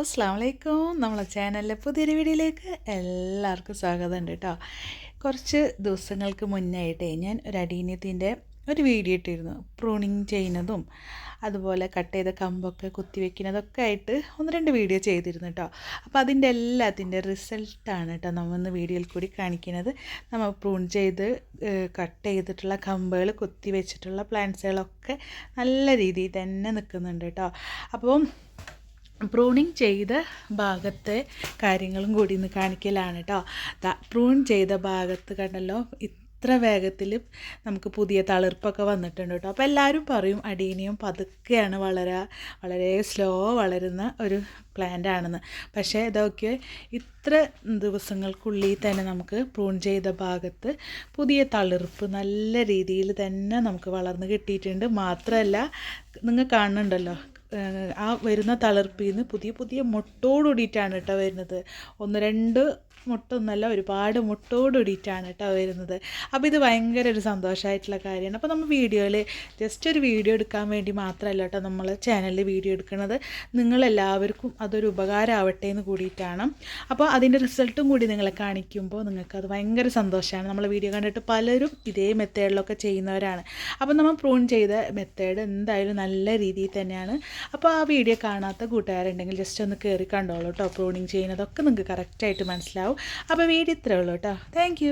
അസ്സലാമു അലൈക്കും. നമ്മളെ ചാനലിലെ പുതിയൊരു വീഡിയോയിലേക്ക് എല്ലാവർക്കും സ്വാഗതമുണ്ട് കേട്ടോ. കുറച്ച് ദിവസങ്ങൾക്ക് മുന്നായിട്ടേ ഞാൻ ഒരു അടീന്യത്തിൻ്റെ ഒരു വീഡിയോ ഇട്ടിരുന്നു. പ്രൂണിങ് ചെയ്യുന്നതും അതുപോലെ കട്ട് ചെയ്ത കമ്പൊക്കെ കുത്തിവെക്കുന്നതൊക്കെ ആയിട്ട് ഒന്ന് രണ്ട് വീഡിയോ ചെയ്തിരുന്നു കേട്ടോ. അപ്പോൾ അതിൻ്റെ എല്ലാത്തിൻ്റെ റിസൾട്ടാണ് കേട്ടോ നമ്മൾ ഇന്ന് വീഡിയോയിൽ കൂടി കാണിക്കുന്നത്. നമ്മൾ പ്രൂൺ ചെയ്ത് കട്ട് ചെയ്തിട്ടുള്ള കമ്പുകൾ കുത്തി വെച്ചിട്ടുള്ള പ്ലാന്റ്സുകളൊക്കെ നല്ല രീതിയിൽ തന്നെ നിൽക്കുന്നുണ്ട് കേട്ടോ. അപ്പം പ്രൂണിങ് ചെയ്ത ഭാഗത്തെ കാര്യങ്ങളും കൂടി ഇന്ന് കാണിക്കലാണ് കേട്ടോ. പ്രൂൺ ചെയ്ത ഭാഗത്ത് കണ്ടല്ലോ ഇത്ര വേഗത്തിൽ നമുക്ക് പുതിയ തളിർപ്പൊക്കെ വന്നിട്ടുണ്ട് കേട്ടോ. അപ്പോൾ എല്ലാവരും പറയും അടീനിയം പതുക്കെയാണ് വളരെ സ്ലോ വളരുന്ന ഒരു പ്ലാന്റ് ആണെന്ന്. പക്ഷേ ഇതൊക്കെ ഇത്ര ദിവസങ്ങൾക്കുള്ളിൽ തന്നെ നമുക്ക് പ്രൂൺ ചെയ്ത ഭാഗത്ത് പുതിയ തളിർപ്പ് നല്ല രീതിയിൽ തന്നെ നമുക്ക് വളർന്ന് കിട്ടിയിട്ടുണ്ട്. മാത്രമല്ല നിങ്ങൾ കാണുന്നുണ്ടല്ലോ, ആ വരുന്ന തളിർപ്പിൽ നിന്ന് പുതിയ മുട്ടോടുകൂടിയിട്ടാണ് കേട്ടോ വരുന്നത്. ഒന്ന് രണ്ട് മുട്ടൊന്നല്ല, ഒരുപാട് മുട്ടോടുകൂടിയിട്ടാണ് കേട്ടോ വരുന്നത്. അപ്പോൾ ഇത് ഭയങ്കര ഒരു സന്തോഷമായിട്ടുള്ള കാര്യമാണ്. അപ്പോൾ നമ്മൾ വീഡിയോയിൽ ജസ്റ്റ് ഒരു വീഡിയോ എടുക്കാൻ വേണ്ടി മാത്രമല്ല കേട്ടോ നമ്മൾ ചാനലിൽ വീഡിയോ എടുക്കുന്നത്, നിങ്ങളെല്ലാവർക്കും അതൊരു ഉപകാരമാവട്ടെ എന്ന് കൂടിയിട്ടാണ്. അപ്പോൾ അതിൻ്റെ റിസൾട്ടും കൂടി നിങ്ങളെ കാണിക്കുമ്പോൾ നിങ്ങൾക്കത് ഭയങ്കര സന്തോഷമാണ്. നമ്മൾ വീഡിയോ കണ്ടിട്ട് പലരും ഇതേ മെത്തേഡിലൊക്കെ ചെയ്യുന്നവരാണ്. അപ്പോൾ നമ്മൾ പ്രൂൺ ചെയ്ത മെത്തേഡ് എന്തായാലും നല്ല രീതിയിൽ തന്നെയാണ്. അപ്പോൾ ആ വീഡിയോ കാണാത്ത കൂട്ടുകാരുണ്ടെങ്കിൽ ജസ്റ്റ് ഒന്ന് കയറി കണ്ടോളൂ കേട്ടോ. പ്രൂണിങ് ചെയ്യുന്നതൊക്കെ നിങ്ങൾക്ക് കറക്റ്റായിട്ട് മനസ്സിലാവും. അപ്പോൾ വീഡിയോ ഇത്രയേ ഉള്ളൂ കേട്ടോ. താങ്ക്